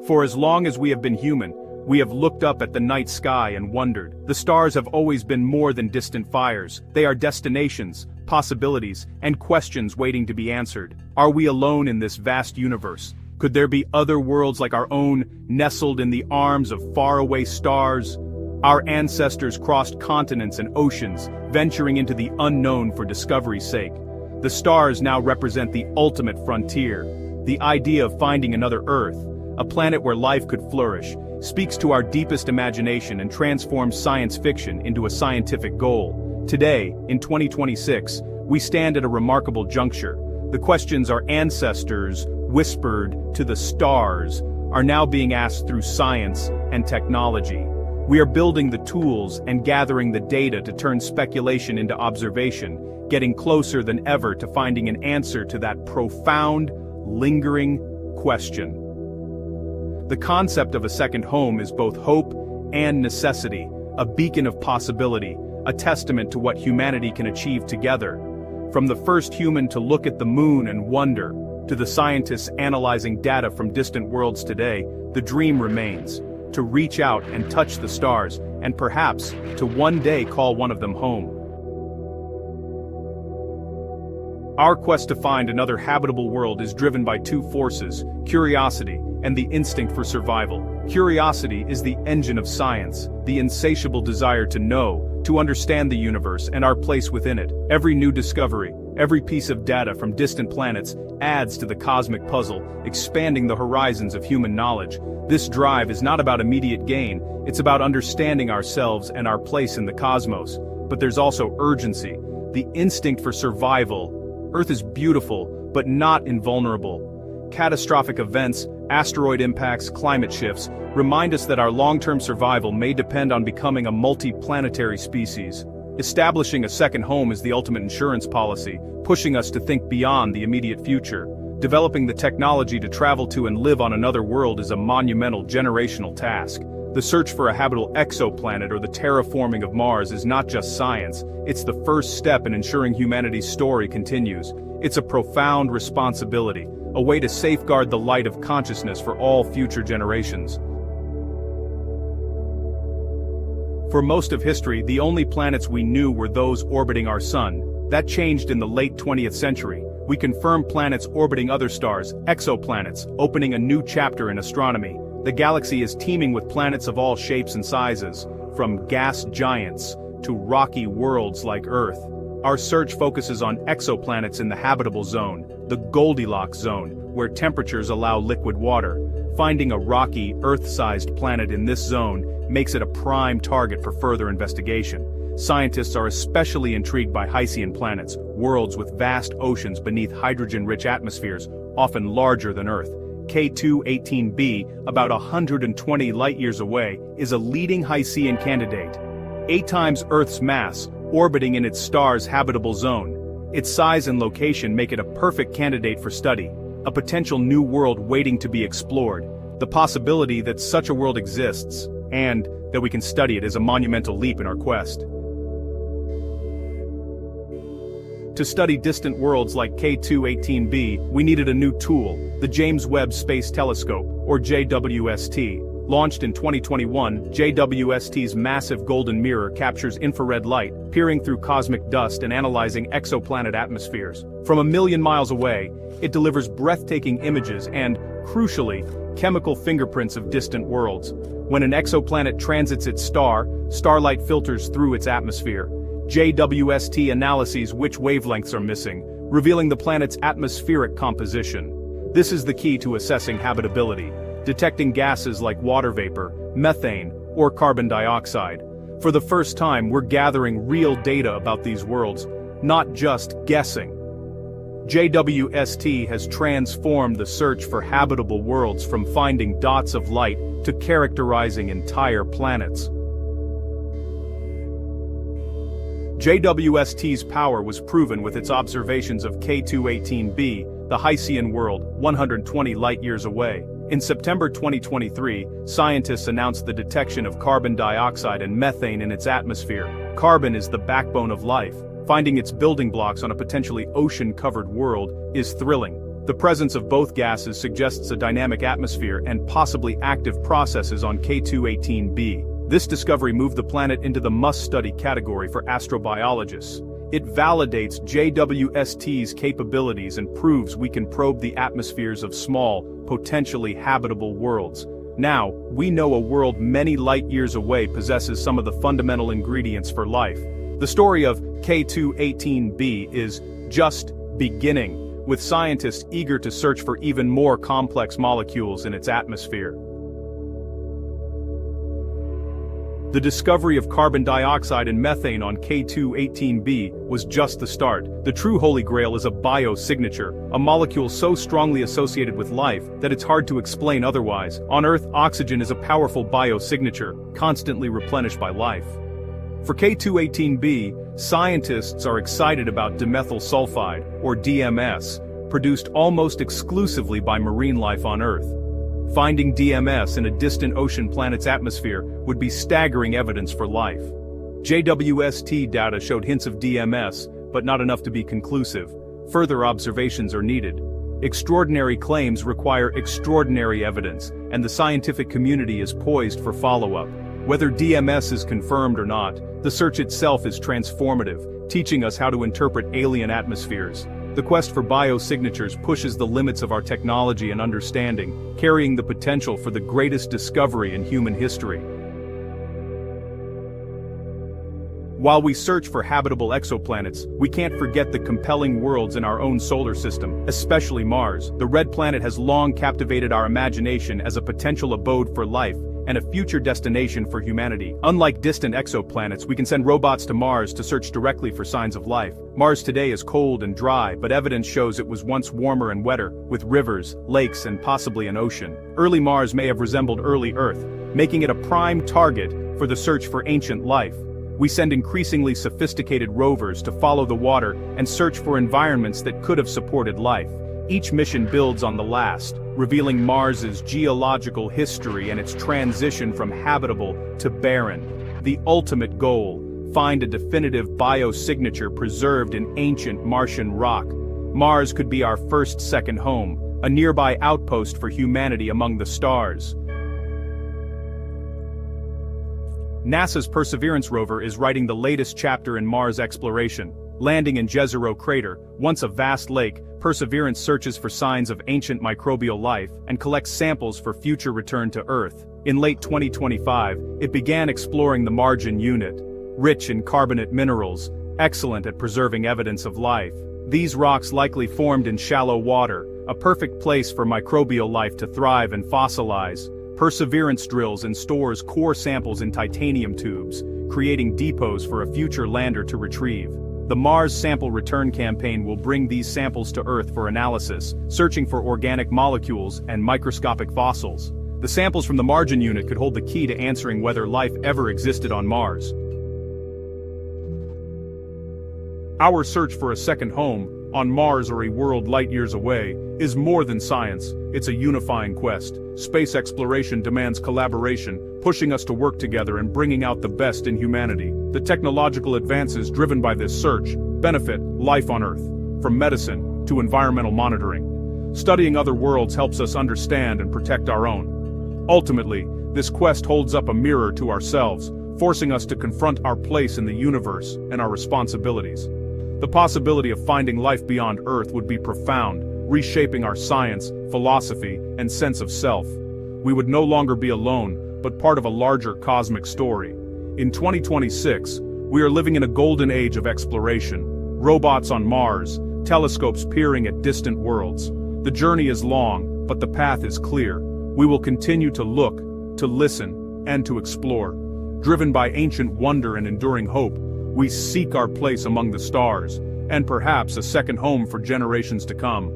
For as long as we have been human, we have looked up at the night sky and wondered. The stars have always been more than distant fires. They are destinations, possibilities, and questions waiting to be answered. Are we alone in this vast universe? Could there be other worlds like our own, nestled in the arms of faraway stars? Our ancestors crossed continents and oceans, venturing into the unknown for discovery's sake. The stars now represent the ultimate frontier. The idea of finding another Earth, a planet where life could flourish, speaks to our deepest imagination and transforms science fiction into a scientific goal. Today, in 2026, we stand at a remarkable juncture. The questions our ancestors whispered to the stars are now being asked through science and technology. We are building the tools and gathering the data to turn speculation into observation, getting closer than ever to finding an answer to that profound, lingering question. The concept of a second home is both hope and necessity, a beacon of possibility, a testament to what humanity can achieve together. From the first human to look at the moon and wonder, to the scientists analyzing data from distant worlds today, the dream remains: to reach out and touch the stars, and perhaps to one day call one of them home. Our quest to find another habitable world is driven by two forces: curiosity and the instinct for survival. Curiosity is the engine of science, the insatiable desire to know, to understand the universe and our place within it. Every new discovery, every piece of data from distant planets adds to the cosmic puzzle, expanding the horizons of human knowledge. This drive is not about immediate gain, it's about understanding ourselves and our place in the cosmos. But there's also urgency, the instinct for survival. Earth is beautiful, but not invulnerable. Catastrophic events, asteroid impacts, climate shifts, remind us that our long-term survival may depend on becoming a multi-planetary species. Establishing a second home is the ultimate insurance policy, pushing us to think beyond the immediate future. Developing the technology to travel to and live on another world is a monumental generational task. The search for a habitable exoplanet or the terraforming of Mars is not just science, it's the first step in ensuring humanity's story continues. It's a profound responsibility, a way to safeguard the light of consciousness for all future generations. For most of history, the only planets we knew were those orbiting our sun. That changed in the late 20th century. We confirmed planets orbiting other stars, exoplanets, opening a new chapter in astronomy. The galaxy is teeming with planets of all shapes and sizes, from gas giants to rocky worlds like Earth. Our search focuses on exoplanets in the habitable zone, the Goldilocks zone, where temperatures allow liquid water. Finding a rocky, Earth-sized planet in this zone makes it a prime target for further investigation. Scientists are especially intrigued by Hycean planets, worlds with vast oceans beneath hydrogen-rich atmospheres, often larger than Earth. K2-18b, about 120 light-years away, is a leading Hycean candidate. 8 times Earth's mass, orbiting in its star's habitable zone. Its size and location make it a perfect candidate for study, a potential new world waiting to be explored. The possibility that such a world exists, and that we can study it, is a monumental leap in our quest. To study distant worlds like K2-18b, we needed a new tool, the James Webb Space Telescope, or JWST. Launched in 2021, JWST's massive golden mirror captures infrared light, peering through cosmic dust and analyzing exoplanet atmospheres. From a million miles away, it delivers breathtaking images and, crucially, chemical fingerprints of distant worlds. When an exoplanet transits its star, starlight filters through its atmosphere. JWST analyses which wavelengths are missing, revealing the planet's atmospheric composition. This is the key to assessing habitability, detecting gases like water vapor, methane, or carbon dioxide. For the first time, we're gathering real data about these worlds, not just guessing. JWST has transformed the search for habitable worlds from finding dots of light to characterizing entire planets. JWST's power was proven with its observations of K2-18b, the Hycean world, 120 light-years away. In September 2023, scientists announced the detection of carbon dioxide and methane in its atmosphere. Carbon is the backbone of life. Finding its building blocks on a potentially ocean-covered world is thrilling. The presence of both gases suggests a dynamic atmosphere and possibly active processes on K2-18b. This discovery moved the planet into the must-study category for astrobiologists. It validates JWST's capabilities and proves we can probe the atmospheres of small, potentially habitable worlds. Now, we know a world many light-years away possesses some of the fundamental ingredients for life. The story of K2-18b is just beginning, with scientists eager to search for even more complex molecules in its atmosphere. The discovery of carbon dioxide and methane on K2-18b was just the start. The true holy grail is a biosignature, a molecule so strongly associated with life that it's hard to explain otherwise. On Earth, oxygen is a powerful biosignature, constantly replenished by life. For K2-18b, scientists are excited about dimethyl sulfide, or DMS, produced almost exclusively by marine life on Earth. Finding DMS in a distant ocean planet's atmosphere would be staggering evidence for life. JWST data showed hints of DMS, but not enough to be conclusive. Further observations are needed. Extraordinary claims require extraordinary evidence, and the scientific community is poised for follow-up. Whether DMS is confirmed or not, the search itself is transformative, teaching us how to interpret alien atmospheres. The quest for biosignatures pushes the limits of our technology and understanding, carrying the potential for the greatest discovery in human history. While we search for habitable exoplanets, we can't forget the compelling worlds in our own solar system, especially Mars. The red planet has long captivated our imagination as a potential abode for life and a future destination for humanity. Unlike distant exoplanets, we can send robots to Mars to search directly for signs of life. Mars today is cold and dry, but evidence shows it was once warmer and wetter, with rivers, lakes, and possibly an ocean. Early Mars may have resembled early Earth, making it a prime target for the search for ancient life. We send increasingly sophisticated rovers to follow the water and search for environments that could have supported life. Each mission builds on the last, revealing Mars's geological history and its transition from habitable to barren. The ultimate goal: find a definitive biosignature preserved in ancient Martian rock. Mars could be our first second home, a nearby outpost for humanity among the stars. NASA's Perseverance rover is writing the latest chapter in Mars exploration. Landing in Jezero Crater, once a vast lake, Perseverance searches for signs of ancient microbial life and collects samples for future return to Earth. In late 2025, it began exploring the margin unit, rich in carbonate minerals, excellent at preserving evidence of life. These rocks likely formed in shallow water, a perfect place for microbial life to thrive and fossilize. Perseverance drills and stores core samples in titanium tubes, creating depots for a future lander to retrieve. The Mars Sample Return Campaign will bring these samples to Earth for analysis, searching for organic molecules and microscopic fossils. The samples from the margin unit could hold the key to answering whether life ever existed on Mars. Our search for a second home, on Mars or a world light-years away, is more than science. It's a unifying quest. Space exploration demands collaboration, pushing us to work together and bringing out the best in humanity. The technological advances driven by this search benefit life on Earth, from medicine to environmental monitoring. Studying other worlds helps us understand and protect our own. Ultimately, this quest holds up a mirror to ourselves, forcing us to confront our place in the universe and our responsibilities. The possibility of finding life beyond Earth would be profound, reshaping our science, philosophy, and sense of self. We would no longer be alone, but part of a larger cosmic story. In 2026, we are living in a golden age of exploration. Robots on Mars, telescopes peering at distant worlds. The journey is long, but the path is clear. We will continue to look, to listen, and to explore. Driven by ancient wonder and enduring hope, we seek our place among the stars, and perhaps a second home for generations to come.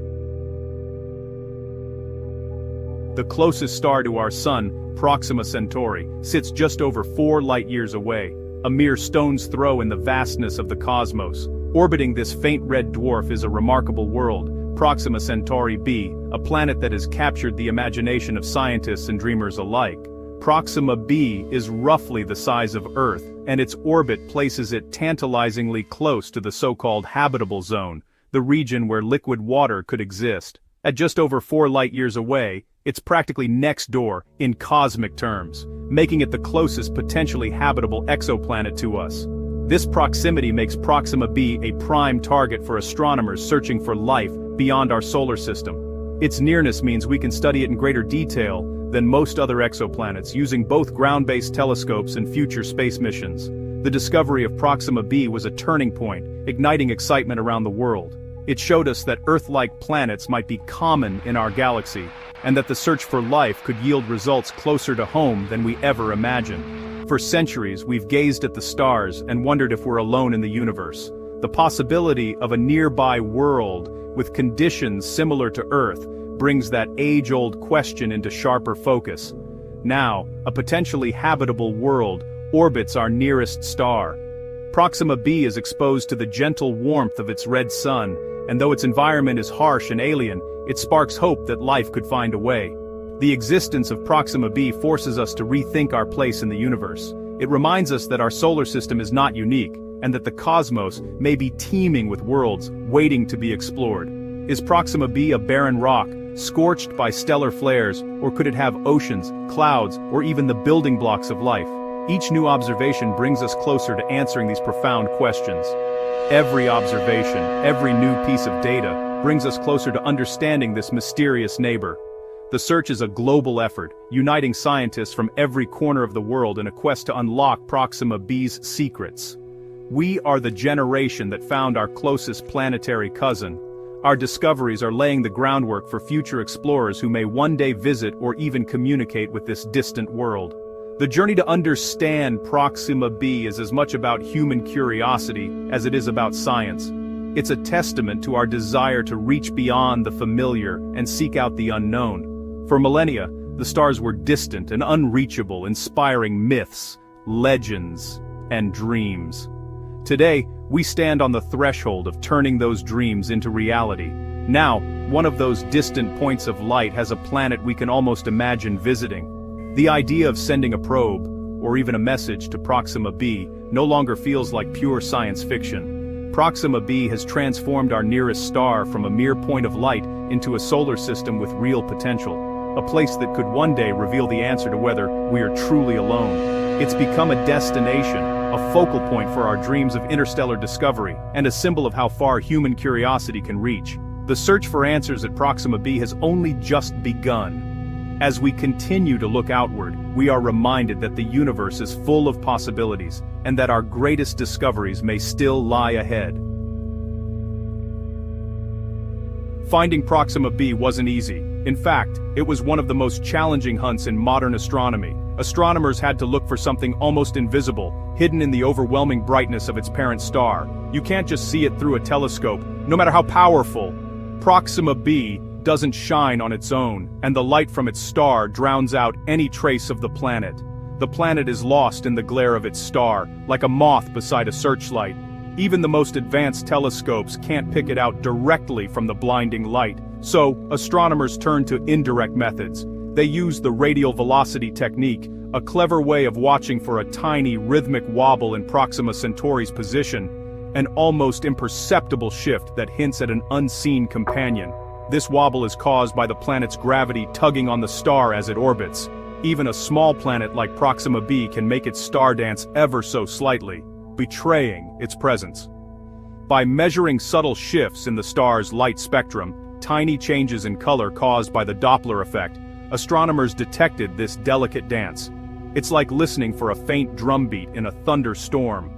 The closest star to our sun, Proxima Centauri, sits just over 4 light-years away, a mere stone's throw in the vastness of the cosmos. Orbiting this faint red dwarf is a remarkable world, Proxima Centauri B, a planet that has captured the imagination of scientists and dreamers alike. Proxima B is roughly the size of Earth, and its orbit places it tantalizingly close to the so-called habitable zone, the region where liquid water could exist. At just over 4 light-years away, it's practically next door in cosmic terms, making it the closest potentially habitable exoplanet to us. This proximity makes Proxima B a prime target for astronomers searching for life beyond our solar system. Its nearness means we can study it in greater detail than most other exoplanets, using both ground-based telescopes and future space missions. The discovery of Proxima B was a turning point, igniting excitement around the world. It showed us that Earth-like planets might be common in our galaxy, and that the search for life could yield results closer to home than we ever imagined. For centuries, we've gazed at the stars and wondered if we're alone in the universe. The possibility of a nearby world with conditions similar to Earth brings that age-old question into sharper focus. Now, a potentially habitable world orbits our nearest star. Proxima B is exposed to the gentle warmth of its red sun, and though its environment is harsh and alien, it sparks hope that life could find a way. The existence of Proxima B forces us to rethink our place in the universe. It reminds us that our solar system is not unique, and that the cosmos may be teeming with worlds waiting to be explored. Is Proxima B a barren rock, scorched by stellar flares, or could it have oceans, clouds, or even the building blocks of life? Each new observation brings us closer to answering these profound questions. Every observation, every new piece of data, brings us closer to understanding this mysterious neighbor. The search is a global effort, uniting scientists from every corner of the world in a quest to unlock Proxima B's secrets. We are the generation that found our closest planetary cousin. Our discoveries are laying the groundwork for future explorers who may one day visit or even communicate with this distant world. The journey to understand Proxima B is as much about human curiosity as it is about science. It's a testament to our desire to reach beyond the familiar and seek out the unknown. For millennia, the stars were distant and unreachable, inspiring myths, legends, and dreams. Today, we stand on the threshold of turning those dreams into reality. Now, one of those distant points of light has a planet we can almost imagine visiting. The idea of sending a probe, or even a message to Proxima B, no longer feels like pure science fiction. Proxima B has transformed our nearest star from a mere point of light into a solar system with real potential, a place that could one day reveal the answer to whether we are truly alone. It's become a destination, a focal point for our dreams of interstellar discovery, and a symbol of how far human curiosity can reach. The search for answers at Proxima B has only just begun. As we continue to look outward, we are reminded that the universe is full of possibilities, and that our greatest discoveries may still lie ahead. Finding Proxima B wasn't easy. In fact, it was one of the most challenging hunts in modern astronomy. Astronomers had to look for something almost invisible, hidden in the overwhelming brightness of its parent star. You can't just see it through a telescope, no matter how powerful. Proxima B doesn't shine on its own, and the light from its star drowns out any trace of the planet. The planet is lost in the glare of its star, like a moth beside a searchlight. Even the most advanced telescopes can't pick it out directly from the blinding light, so astronomers turn to indirect methods. They use the radial velocity technique, a clever way of watching for a tiny rhythmic wobble in Proxima Centauri's position, an almost imperceptible shift that hints at an unseen companion. This wobble is caused by the planet's gravity tugging on the star as it orbits. Even a small planet like Proxima B can make its star dance ever so slightly, betraying its presence. By measuring subtle shifts in the star's light spectrum, tiny changes in color caused by the Doppler effect, astronomers detected this delicate dance. It's like listening for a faint drumbeat in a thunderstorm.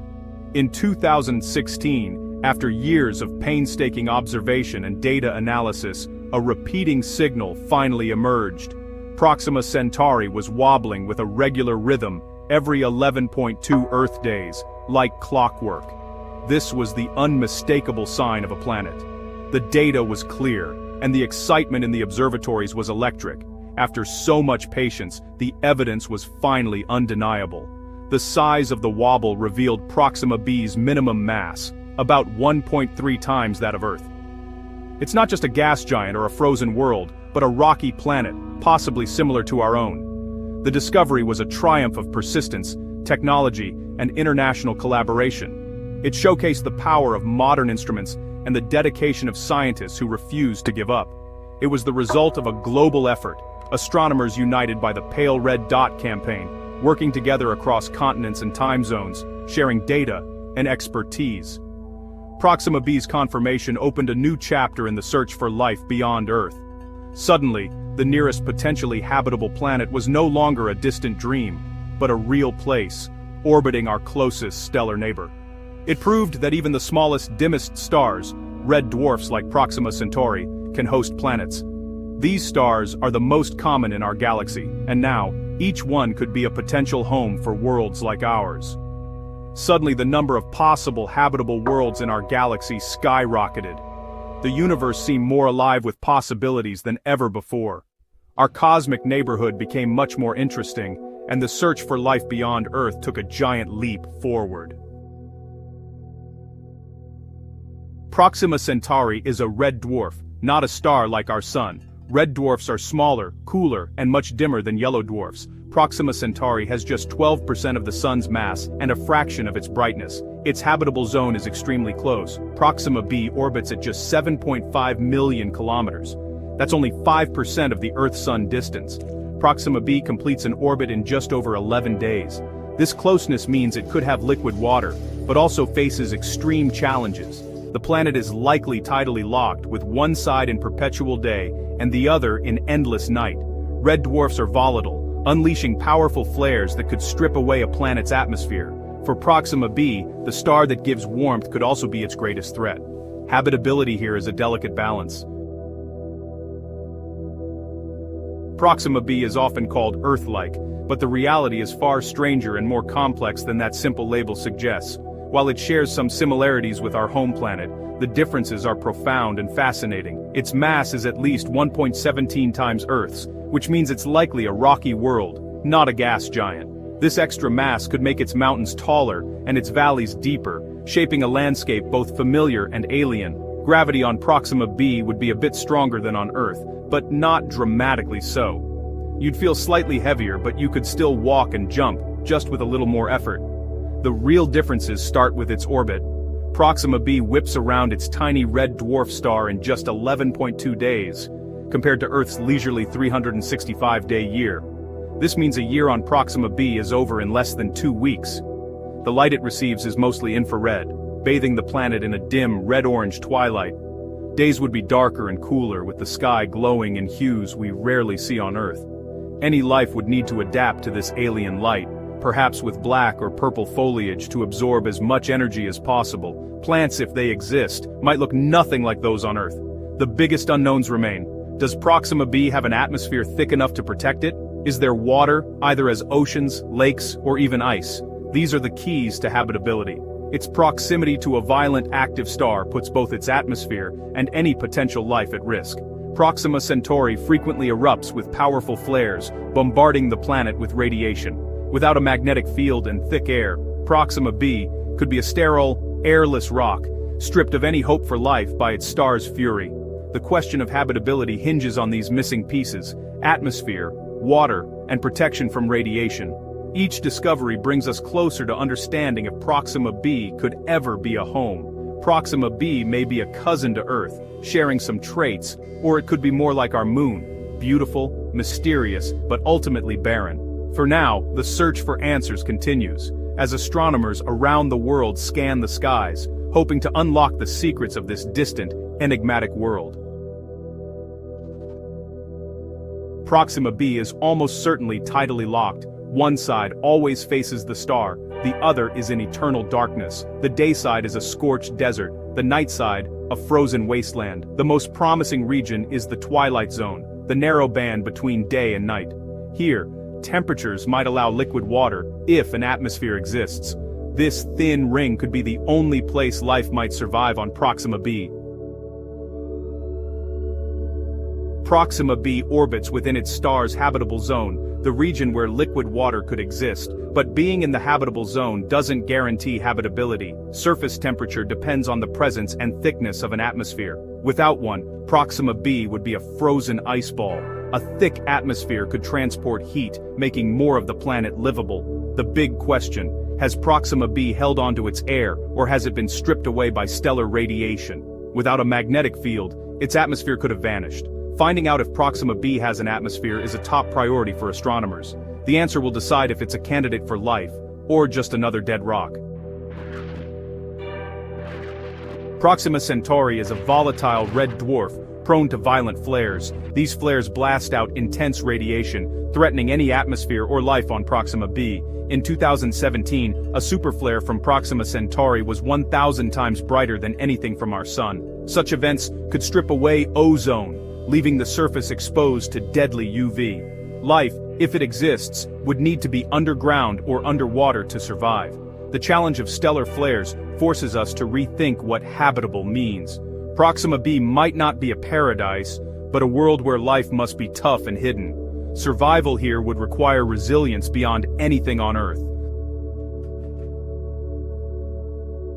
In 2016, after years of painstaking observation and data analysis, a repeating signal finally emerged. Proxima Centauri was wobbling with a regular rhythm every 11.2 Earth days, like clockwork. This was the unmistakable sign of a planet. The data was clear, and the excitement in the observatories was electric. After so much patience, the evidence was finally undeniable. The size of the wobble revealed Proxima B's minimum mass, about 1.3 times that of Earth. It's not just a gas giant or a frozen world, but a rocky planet, possibly similar to our own. The discovery was a triumph of persistence, technology, and international collaboration. It showcased the power of modern instruments and the dedication of scientists who refused to give up. It was the result of a global effort, astronomers united by the Pale Red Dot campaign, working together across continents and time zones, sharing data and expertise. Proxima B's confirmation opened a new chapter in the search for life beyond Earth. Suddenly, the nearest potentially habitable planet was no longer a distant dream, but a real place, orbiting our closest stellar neighbor. It proved that even the smallest, dimmest stars, red dwarfs like Proxima Centauri, can host planets. These stars are the most common in our galaxy, and now, each one could be a potential home for worlds like ours. Suddenly, the number of possible habitable worlds in our galaxy skyrocketed. The universe seemed more alive with possibilities than ever before. Our cosmic neighborhood became much more interesting, and the search for life beyond Earth took a giant leap forward. Proxima Centauri is a red dwarf, not a star like our Sun. Red dwarfs are smaller, cooler, and much dimmer than yellow dwarfs. Proxima Centauri has just 12% of the Sun's mass and a fraction of its brightness. Its habitable zone is extremely close. Proxima B orbits at just 7.5 million kilometers. That's only 5% of the Earth-Sun distance. Proxima B completes an orbit in just over 11 days. This closeness means it could have liquid water, but also faces extreme challenges. The planet is likely tidally locked, with one side in perpetual day and the other in endless night. Red dwarfs are volatile, unleashing powerful flares that could strip away a planet's atmosphere. For Proxima B, the star that gives warmth could also be its greatest threat. Habitability here is a delicate balance. Proxima B is often called Earth-like, but the reality is far stranger and more complex than that simple label suggests. While it shares some similarities with our home planet, the differences are profound and fascinating. Its mass is at least 1.17 times Earth's, which means it's likely a rocky world, not a gas giant. This extra mass could make its mountains taller and its valleys deeper, shaping a landscape both familiar and alien. Gravity on Proxima B would be a bit stronger than on Earth, but not dramatically so. You'd feel slightly heavier, but you could still walk and jump, just with a little more effort. The real differences start with its orbit. Proxima B whips around its tiny red dwarf star in just 11.2 days, compared to Earth's leisurely 365-day year. This means a year on Proxima B is over in less than 2 weeks. The light it receives is mostly infrared, bathing the planet in a dim red-orange twilight. Days would be darker and cooler, with the sky glowing in hues we rarely see on Earth. Any life would need to adapt to this alien light, perhaps with black or purple foliage to absorb as much energy as possible. Plants, if they exist, might look nothing like those on Earth. The biggest unknowns remain. Does Proxima B have an atmosphere thick enough to protect it? Is there water, either as oceans, lakes, or even ice? These are the keys to habitability. Its proximity to a violent active star puts both its atmosphere and any potential life at risk. Proxima Centauri frequently erupts with powerful flares, bombarding the planet with radiation. Without a magnetic field and thick air, Proxima B could be a sterile, airless rock, stripped of any hope for life by its star's fury. The question of habitability hinges on these missing pieces: atmosphere, water, and protection from radiation. Each discovery brings us closer to understanding if Proxima B could ever be a home. Proxima B may be a cousin to Earth, sharing some traits, or it could be more like our moon, beautiful, mysterious, but ultimately barren. For now, the search for answers continues, as astronomers around the world scan the skies, hoping to unlock the secrets of this distant, enigmatic world. Proxima B is almost certainly tidally locked. One side always faces the star, the other is in eternal darkness. The day side is a scorched desert, the night side, a frozen wasteland. The most promising region is the twilight zone, the narrow band between day and night. Here, temperatures might allow liquid water, if an atmosphere exists. This thin ring could be the only place life might survive on Proxima B. Proxima B orbits within its star's habitable zone, the region where liquid water could exist, but being in the habitable zone doesn't guarantee habitability. Surface temperature depends on the presence and thickness of an atmosphere. Without one, Proxima B would be a frozen ice ball. A thick atmosphere could transport heat, making more of the planet livable. The big question: has Proxima B held onto its air, or has it been stripped away by stellar radiation? Without a magnetic field, its atmosphere could have vanished. Finding out if Proxima B has an atmosphere is a top priority for astronomers. The answer will decide if it's a candidate for life, or just another dead rock. Proxima Centauri is a volatile red dwarf, prone to violent flares. These flares blast out intense radiation, threatening any atmosphere or life on Proxima B. In 2017, a superflare from Proxima Centauri was 1,000 times brighter than anything from our Sun. Such events could strip away ozone, leaving the surface exposed to deadly UV. Life, if it exists, would need to be underground or underwater to survive. The challenge of stellar flares forces us to rethink what habitable means. Proxima B might not be a paradise, but a world where life must be tough and hidden. Survival here would require resilience beyond anything on Earth.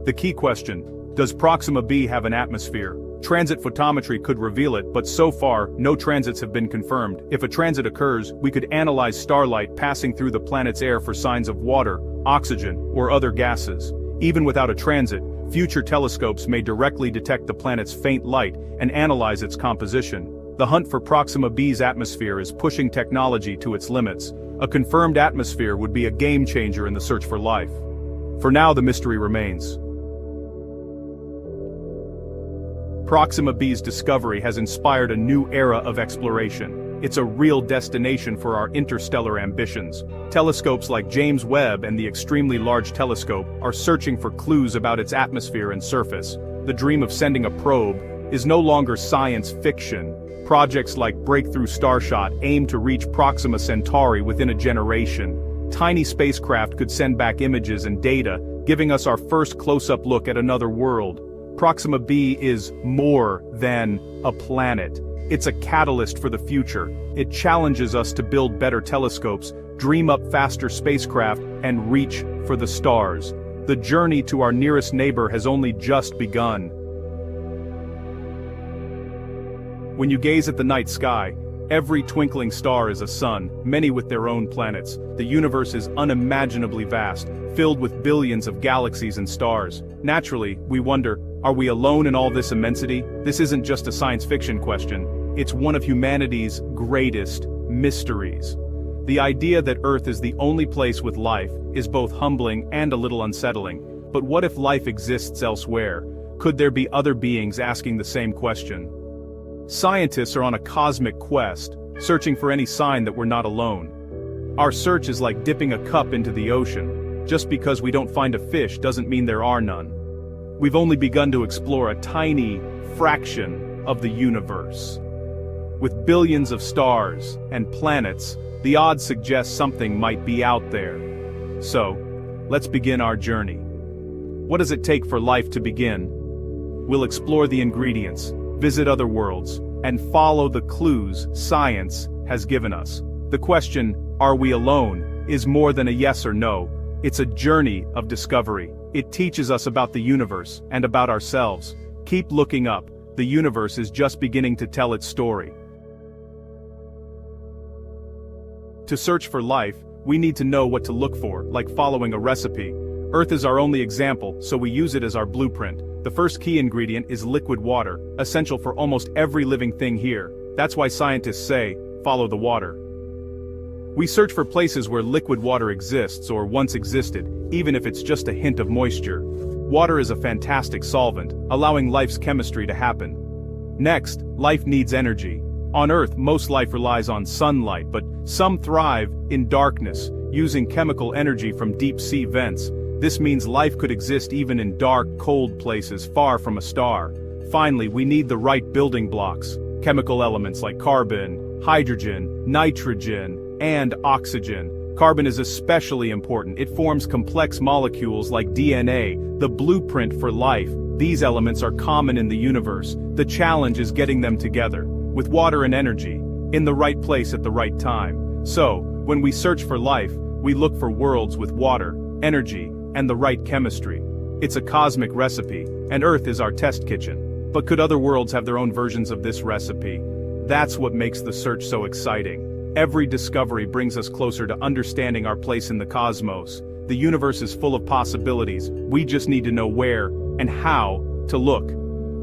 The key question: does Proxima B have an atmosphere? Transit photometry could reveal it, but so far, no transits have been confirmed. If a transit occurs, we could analyze starlight passing through the planet's air for signs of water, oxygen, or other gases. Even without a transit, future telescopes may directly detect the planet's faint light and analyze its composition. The hunt for Proxima B's atmosphere is pushing technology to its limits. A confirmed atmosphere would be a game-changer in the search for life. For now, the mystery remains. Proxima B's discovery has inspired a new era of exploration. It's a real destination for our interstellar ambitions. Telescopes like James Webb and the Extremely Large Telescope are searching for clues about its atmosphere and surface. The dream of sending a probe is no longer science fiction. Projects like Breakthrough Starshot aim to reach Proxima Centauri within a generation. Tiny spacecraft could send back images and data, giving us our first close-up look at another world. Proxima B is more than a planet. It's a catalyst for the future. It challenges us to build better telescopes, dream up faster spacecraft, and reach for the stars. The journey to our nearest neighbor has only just begun. When you gaze at the night sky, every twinkling star is a sun, many with their own planets. The universe is unimaginably vast, filled with billions of galaxies and stars. Naturally, we wonder, are we alone in all this immensity? This isn't just a science fiction question. It's one of humanity's greatest mysteries. The idea that Earth is the only place with life is both humbling and a little unsettling. But what if life exists elsewhere? Could there be other beings asking the same question? Scientists are on a cosmic quest, searching for any sign that we're not alone. Our search is like dipping a cup into the ocean. Just because we don't find a fish doesn't mean there are none. We've only begun to explore a tiny fraction of the universe. With billions of stars and planets, the odds suggest something might be out there. So, let's begin our journey. What does it take for life to begin? We'll explore the ingredients, visit other worlds, and follow the clues science has given us. The question, are we alone, is more than a yes or no. It's a journey of discovery. It teaches us about the universe and about ourselves. Keep looking up. The universe is just beginning to tell its story. To search for life, we need to know what to look for, like following a recipe. Earth is our only example, so we use it as our blueprint. The first key ingredient is liquid water, essential for almost every living thing here. That's why scientists say, follow the water. We search for places where liquid water exists or once existed, even if it's just a hint of moisture. Water is a fantastic solvent, allowing life's chemistry to happen. Next, life needs energy. On Earth, most life relies on sunlight, but some thrive in darkness, using chemical energy from deep-sea vents. This means life could exist even in dark, cold places far from a star. Finally, we need the right building blocks. Chemical elements like carbon, hydrogen, nitrogen, and oxygen. Carbon is especially important. It forms complex molecules like DNA, the blueprint for life. These elements are common in the universe. The challenge is getting them together, with water and energy, in the right place at the right time. So, when we search for life, we look for worlds with water, energy, and the right chemistry. It's a cosmic recipe, and Earth is our test kitchen. But could other worlds have their own versions of this recipe? That's what makes the search so exciting. Every discovery brings us closer to understanding our place in the cosmos. The universe is full of possibilities. We just need to know where and how to look.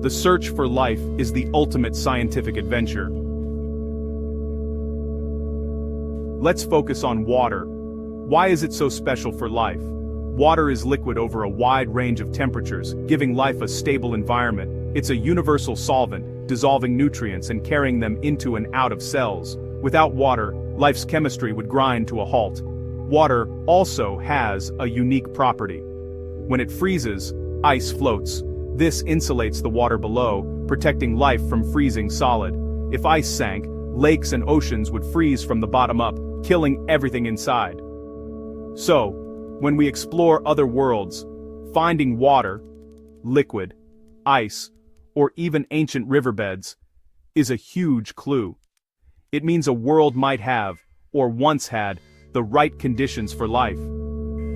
The search for life is the ultimate scientific adventure. Let's focus on water. Why is it so special for life? Water is liquid over a wide range of temperatures, giving life a stable environment. It's a universal solvent, dissolving nutrients and carrying them into and out of cells. Without water, life's chemistry would grind to a halt. Water also has a unique property. When it freezes, ice floats. This insulates the water below, protecting life from freezing solid. If ice sank, lakes and oceans would freeze from the bottom up, killing everything inside. So, when we explore other worlds, finding water, liquid, ice, or even ancient riverbeds, is a huge clue. It means a world might have, or once had, the right conditions for life.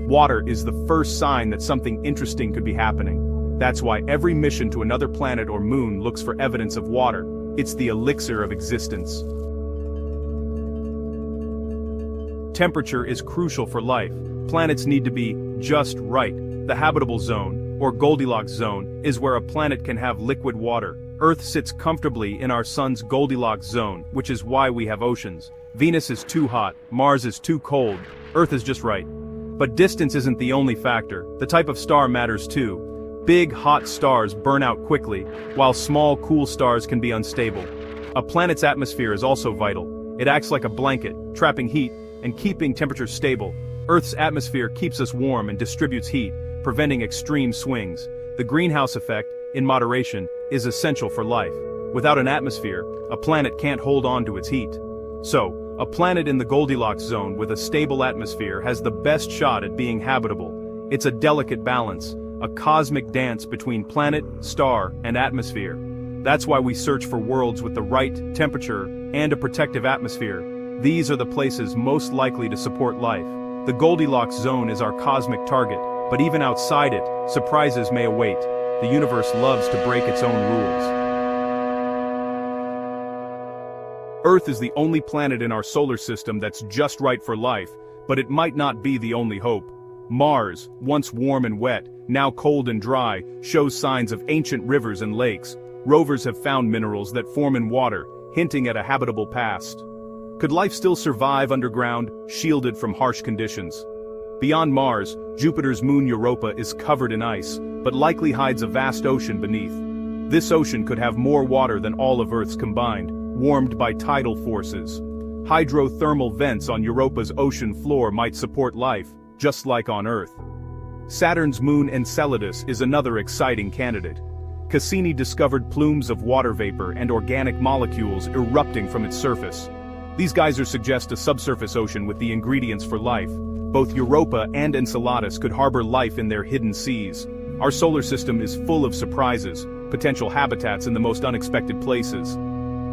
Water is the first sign that something interesting could be happening. That's why every mission to another planet or moon looks for evidence of water. It's the elixir of existence. Temperature is crucial for life. Planets need to be just right. The habitable zone, or Goldilocks zone, is where a planet can have liquid water. Earth sits comfortably in our sun's Goldilocks zone, which is why we have oceans. Venus is too hot, Mars is too cold, Earth is just right. But distance isn't the only factor. The type of star matters too. Big, hot stars burn out quickly, while small, cool stars can be unstable. A planet's atmosphere is also vital. It acts like a blanket, trapping heat and keeping temperature stable. Earth's atmosphere keeps us warm and distributes heat, preventing extreme swings. The greenhouse effect, in moderation, is essential for life. Without an atmosphere, a planet can't hold on to its heat. So, a planet in the Goldilocks zone with a stable atmosphere has the best shot at being habitable. It's a delicate balance, a cosmic dance between planet, star, and atmosphere. That's why we search for worlds with the right temperature and a protective atmosphere. These are the places most likely to support life. The Goldilocks zone is our cosmic target, but even outside it, surprises may await. The universe loves to break its own rules. Earth is the only planet in our solar system that's just right for life, but it might not be the only hope. Mars, once warm and wet, now cold and dry, shows signs of ancient rivers and lakes. Rovers have found minerals that form in water, hinting at a habitable past. Could life still survive underground, shielded from harsh conditions? Beyond Mars, Jupiter's moon Europa is covered in ice, but likely hides a vast ocean beneath. This ocean could have more water than all of Earth's combined, warmed by tidal forces. Hydrothermal vents on Europa's ocean floor might support life, just like on Earth. Saturn's moon Enceladus is another exciting candidate. Cassini discovered plumes of water vapor and organic molecules erupting from its surface. These geysers suggest a subsurface ocean with the ingredients for life. Both Europa and Enceladus could harbor life in their hidden seas. Our solar system is full of surprises, potential habitats in the most unexpected places.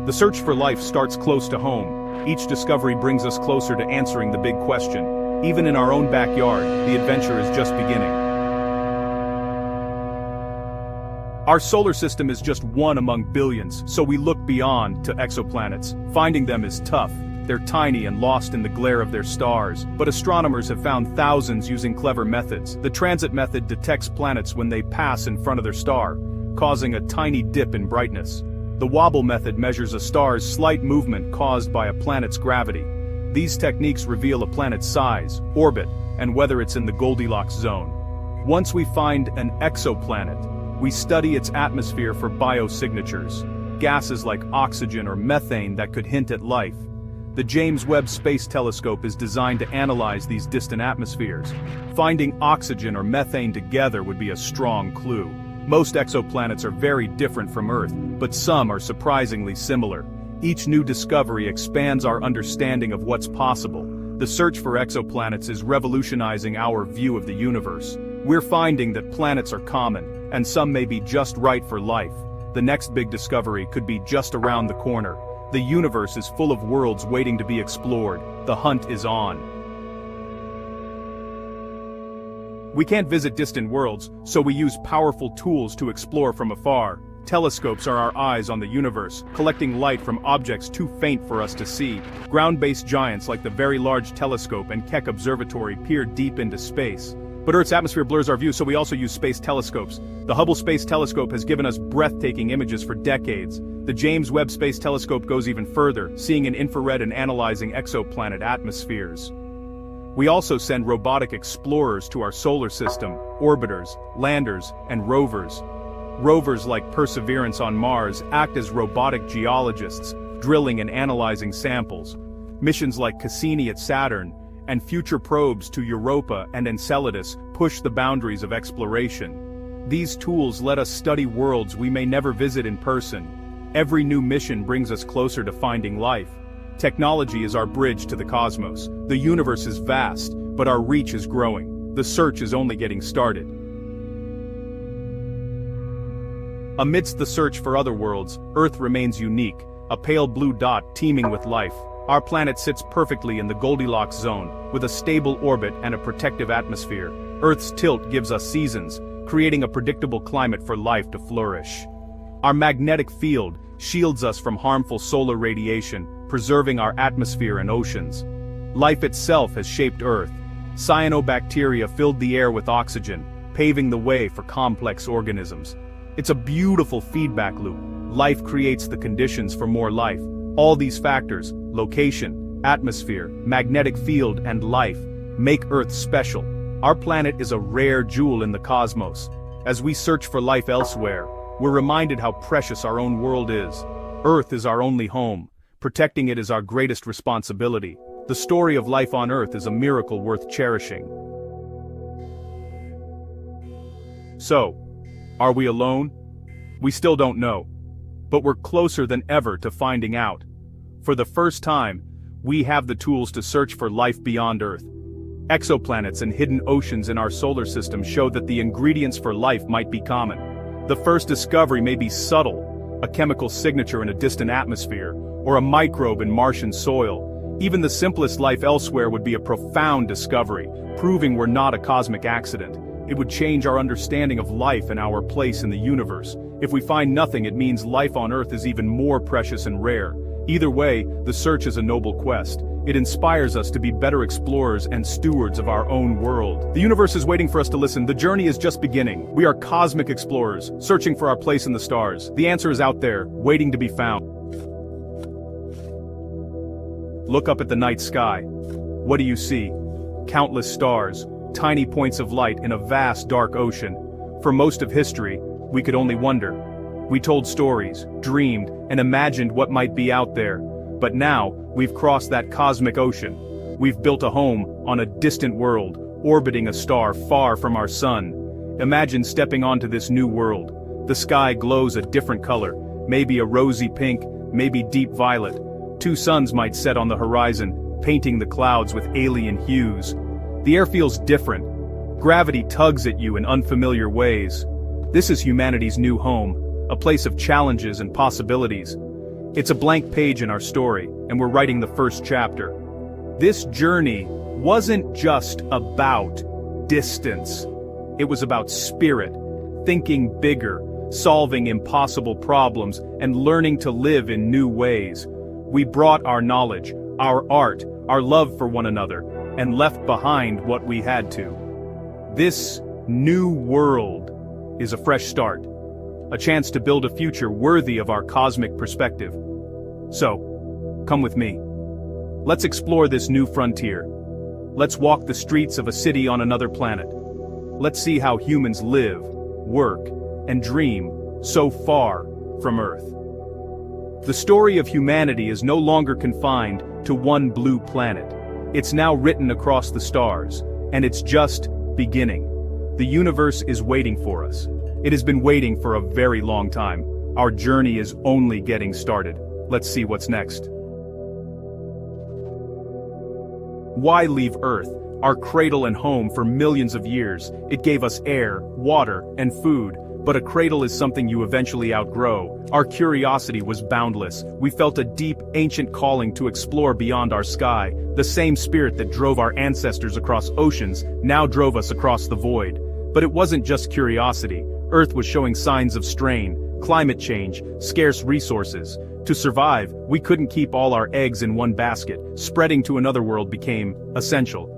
The search for life starts close to home. Each discovery brings us closer to answering the big question. Even in our own backyard, the adventure is just beginning. Our solar system is just one among billions, so we look beyond to exoplanets. Finding them is tough. They're tiny and lost in the glare of their stars, but astronomers have found thousands using clever methods. The transit method detects planets when they pass in front of their star, causing a tiny dip in brightness. The wobble method measures a star's slight movement caused by a planet's gravity. These techniques reveal a planet's size, orbit, and whether it's in the Goldilocks zone. Once we find an exoplanet, we study its atmosphere for biosignatures, gases like oxygen or methane that could hint at life. The James Webb Space Telescope is designed to analyze these distant atmospheres. Finding oxygen or methane together would be a strong clue. Most exoplanets are very different from Earth, but some are surprisingly similar. Each new discovery expands our understanding of what's possible. The search for exoplanets is revolutionizing our view of the universe. We're finding that planets are common, and some may be just right for life. The next big discovery could be just around the corner. The universe is full of worlds waiting to be explored. The hunt is on. We can't visit distant worlds, so we use powerful tools to explore from afar. Telescopes are our eyes on the universe, collecting light from objects too faint for us to see. Ground-based giants like the Very Large Telescope and Keck Observatory peer deep into space. But Earth's atmosphere blurs our view, so we also use space telescopes. The Hubble Space Telescope has given us breathtaking images for decades. The James Webb Space Telescope goes even further, seeing in infrared and analyzing exoplanet atmospheres. We also send robotic explorers to our solar system, orbiters, landers, and rovers. Rovers like Perseverance on Mars act as robotic geologists, drilling and analyzing samples. Missions like Cassini at Saturn, and future probes to Europa and Enceladus push the boundaries of exploration. These tools let us study worlds we may never visit in person. Every new mission brings us closer to finding life. Technology is our bridge to the cosmos. The universe is vast, but our reach is growing. The search is only getting started. Amidst the search for other worlds, Earth remains unique, a pale blue dot teeming with life. Our planet sits perfectly in the Goldilocks zone, with a stable orbit and a protective atmosphere. Earth's tilt gives us seasons, creating a predictable climate for life to flourish. Our magnetic field shields us from harmful solar radiation, preserving our atmosphere and oceans. Life itself has shaped Earth. Cyanobacteria filled the air with oxygen, paving the way for complex organisms. It's a beautiful feedback loop. Life creates the conditions for more life. All these factors, location, atmosphere, magnetic field, and life, make Earth special. Our planet is a rare jewel in the cosmos. As we search for life elsewhere, we're reminded how precious our own world is. Earth is our only home. Protecting it is our greatest responsibility. The story of life on Earth is a miracle worth cherishing. So, are we alone? We still don't know. But we're closer than ever to finding out. For the first time, we have the tools to search for life beyond Earth. Exoplanets and hidden oceans in our solar system show that the ingredients for life might be common. The first discovery may be subtle, a chemical signature in a distant atmosphere, or a microbe in Martian soil. Even the simplest life elsewhere would be a profound discovery, proving we're not a cosmic accident. It would change our understanding of life and our place in the universe. If we find nothing, it means life on Earth is even more precious and rare. Either way, the search is a noble quest. It inspires us to be better explorers and stewards of our own world. The universe is waiting for us to listen. The journey is just beginning. We are cosmic explorers, searching for our place in the stars. The answer is out there, waiting to be found. Look up at the night sky. What do you see? Countless stars, tiny points of light in a vast dark ocean. For most of history, we could only wonder. We told stories, dreamed, and imagined what might be out there. But now, we've crossed that cosmic ocean. We've built a home on a distant world, orbiting a star far from our sun. Imagine stepping onto this new world. The sky glows a different color, maybe a rosy pink, maybe deep violet. Two suns might set on the horizon, painting the clouds with alien hues. The air feels different. Gravity tugs at you in unfamiliar ways. This is humanity's new home, a place of challenges and possibilities. It's a blank page in our story, and we're writing the first chapter. This journey wasn't just about distance. It was about spirit, thinking bigger, solving impossible problems, and learning to live in new ways. We brought our knowledge, our art, our love for one another, and left behind what we had to. This new world is a fresh start, a chance to build a future worthy of our cosmic perspective. So, come with me. Let's explore this new frontier. Let's walk the streets of a city on another planet. Let's see how humans live, work, and dream so far from Earth. The story of humanity is no longer confined to one blue planet. It's now written across the stars, and it's just beginning. The universe is waiting for us. It has been waiting for a very long time. Our journey is only getting started. Let's see what's next. Why leave Earth, our cradle and home for millions of years? It gave us air, water, and food. But a cradle is something you eventually outgrow. Our curiosity was boundless. We felt a deep, ancient calling to explore beyond our sky. The same spirit that drove our ancestors across oceans now drove us across the void. But it wasn't just curiosity. Earth was showing signs of strain, climate change, scarce resources. To survive, we couldn't keep all our eggs in one basket. Spreading to another world became essential.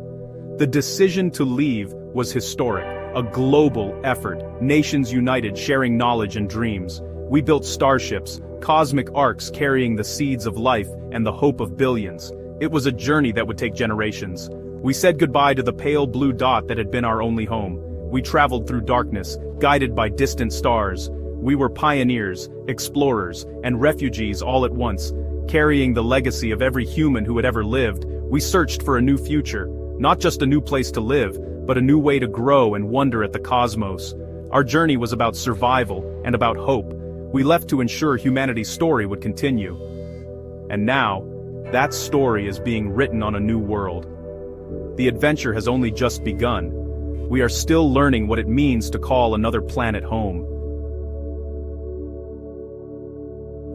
The decision to leave was historic. A global effort, nations united sharing knowledge and dreams. We built starships, cosmic arcs carrying the seeds of life and the hope of billions. It was a journey that would take generations. We said goodbye to the pale blue dot that had been our only home. We traveled through darkness, guided by distant stars. We were pioneers, explorers, and refugees all at once. Carrying the legacy of every human who had ever lived, we searched for a new future. Not just a new place to live, but a new way to grow and wonder at the cosmos. Our journey was about survival and about hope. We left to ensure humanity's story would continue. And now, that story is being written on a new world. The adventure has only just begun. We are still learning what it means to call another planet home.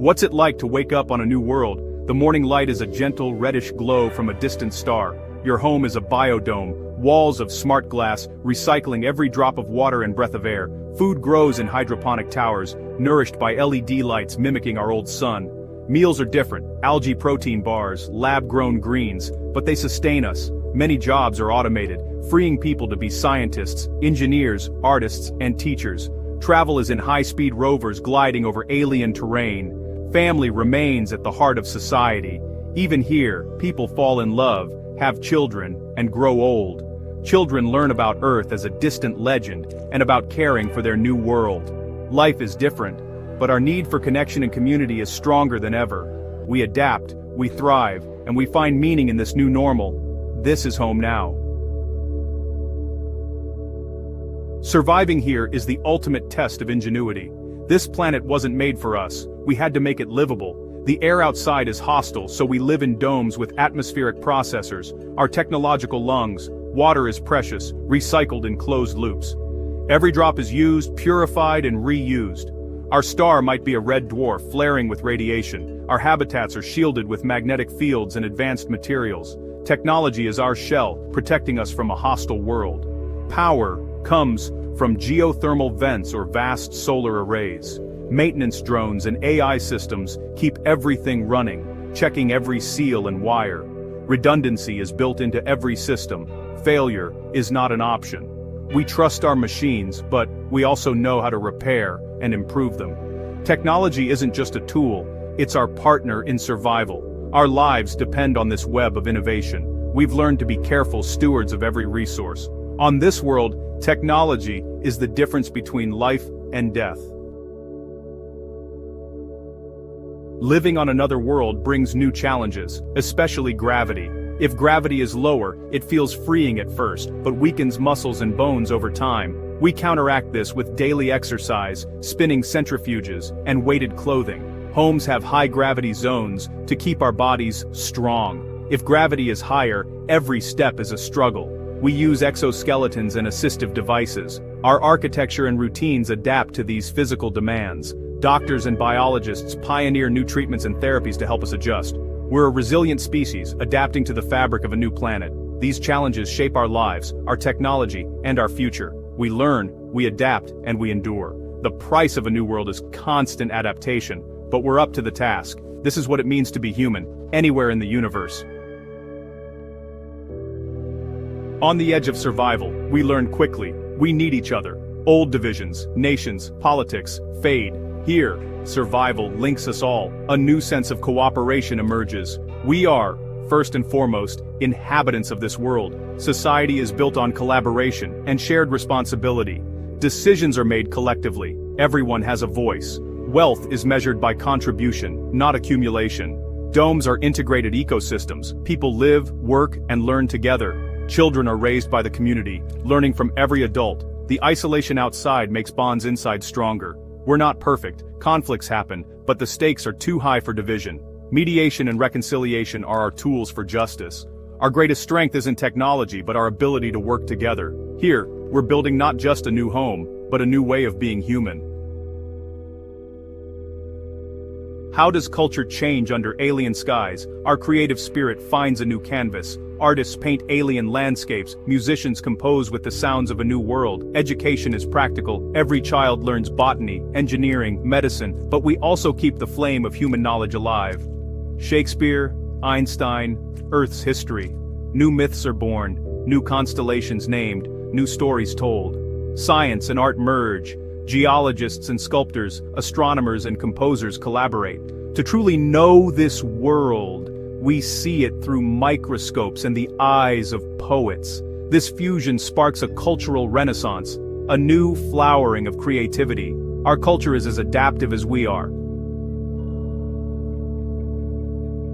What's it like to wake up on a new world? The morning light is a gentle reddish glow from a distant star. Your home is a biodome, walls of smart glass, recycling every drop of water and breath of air. Food grows in hydroponic towers, nourished by LED lights mimicking our old sun. Meals are different, algae protein bars, lab-grown greens, but they sustain us. Many jobs are automated, freeing people to be scientists, engineers, artists, and teachers. Travel is in high-speed rovers gliding over alien terrain. Family remains at the heart of society. Even here, people fall in love, have children, and grow old. Children learn about Earth as a distant legend, and about caring for their new world. Life is different, but our need for connection and community is stronger than ever. We adapt, we thrive, and we find meaning in this new normal. This is home now. Surviving here is the ultimate test of ingenuity. This planet wasn't made for us. We had to make it livable. The air outside is hostile, so we live in domes with atmospheric processors. Our technological lungs. Water is precious, recycled in closed loops. Every drop is used, purified, and reused. Our star might be a red dwarf flaring with radiation. Our habitats are shielded with magnetic fields and advanced materials. Technology is our shell, protecting us from a hostile world. Power comes from geothermal vents or vast solar arrays. Maintenance drones and AI systems keep everything running, checking every seal and wire. Redundancy is built into every system. Failure is not an option. We trust our machines, but we also know how to repair and improve them. Technology isn't just a tool, it's our partner in survival. Our lives depend on this web of innovation. We've learned to be careful stewards of every resource. On this world, technology is the difference between life and death. Living on another world brings new challenges, especially gravity. If gravity is lower, it feels freeing at first, but weakens muscles and bones over time. We counteract this with daily exercise, spinning centrifuges, and weighted clothing. Homes have high gravity zones to keep our bodies strong. If gravity is higher, every step is a struggle. We use exoskeletons and assistive devices. Our architecture and routines adapt to these physical demands. Doctors and biologists pioneer new treatments and therapies to help us adjust. We're a resilient species, adapting to the fabric of a new planet. These challenges shape our lives, our technology, and our future. We learn, we adapt, and we endure. The price of a new world is constant adaptation, but we're up to the task. This is what it means to be human, anywhere in the universe. On the edge of survival, we learn quickly. We need each other. Old divisions, nations, politics, fade. Here, survival links us all. A new sense of cooperation emerges. We are, first and foremost, inhabitants of this world. Society is built on collaboration and shared responsibility. Decisions are made collectively. Everyone has a voice. Wealth is measured by contribution, not accumulation. Domes are integrated ecosystems. People live, work, and learn together. Children are raised by the community, learning from every adult. The isolation outside makes bonds inside stronger. We're not perfect, conflicts happen, but the stakes are too high for division. Mediation and reconciliation are our tools for justice. Our greatest strength isn't technology but our ability to work together. Here, we're building not just a new home, but a new way of being human. How does culture change under alien skies? Our creative spirit finds a new canvas. Artists paint alien landscapes, musicians compose with the sounds of a new world. Education is practical, every child learns botany, engineering, medicine, but we also keep the flame of human knowledge alive. Shakespeare, Einstein, Earth's history. New myths are born, new constellations named, new stories told. Science and art merge, Geologists and sculptors, astronomers and composers collaborate. To truly know this world, we see it through microscopes and the eyes of poets. This fusion sparks a cultural renaissance, a new flowering of creativity. Our culture is as adaptive as we are.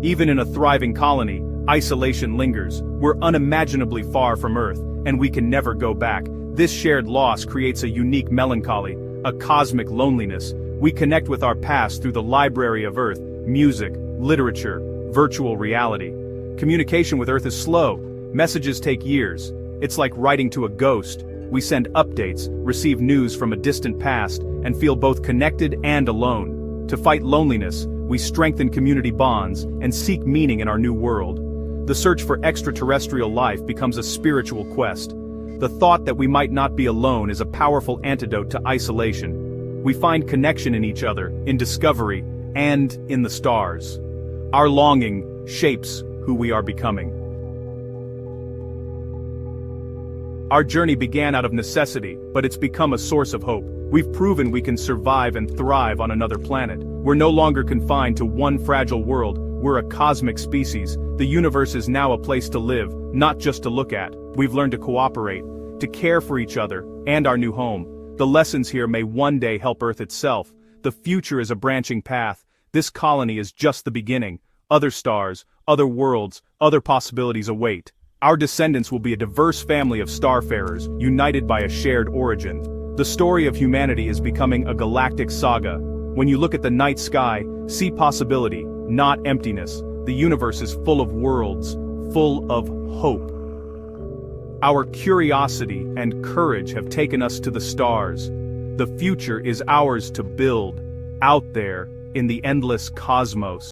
Even in a thriving colony, isolation lingers. We're unimaginably far from Earth, and we can never go back. This shared loss creates a unique melancholy, a cosmic loneliness. We connect with our past through the library of Earth, music, literature, virtual reality. Communication with Earth is slow. Messages take years. It's like writing to a ghost. We send updates, receive news from a distant past, and feel both connected and alone. To fight loneliness, we strengthen community bonds and seek meaning in our new world. The search for extraterrestrial life becomes a spiritual quest. The thought that we might not be alone is a powerful antidote to isolation. We find connection in each other, in discovery, and in the stars. Our longing shapes who we are becoming. Our journey began out of necessity, but it's become a source of hope. We've proven we can survive and thrive on another planet. We're no longer confined to one fragile world. We're a cosmic species. The universe is now a place to live, not just to look at. We've learned to cooperate, to care for each other, and our new home. The lessons here may one day help Earth itself. The future is a branching path. This colony is just the beginning. Other stars, other worlds, other possibilities await. Our descendants will be a diverse family of starfarers, united by a shared origin. The story of humanity is becoming a galactic saga. When you look at the night sky, see possibility, not emptiness. The universe is full of worlds, full of hope. Our curiosity and courage have taken us to the stars. The future is ours to build, out there, in the endless cosmos.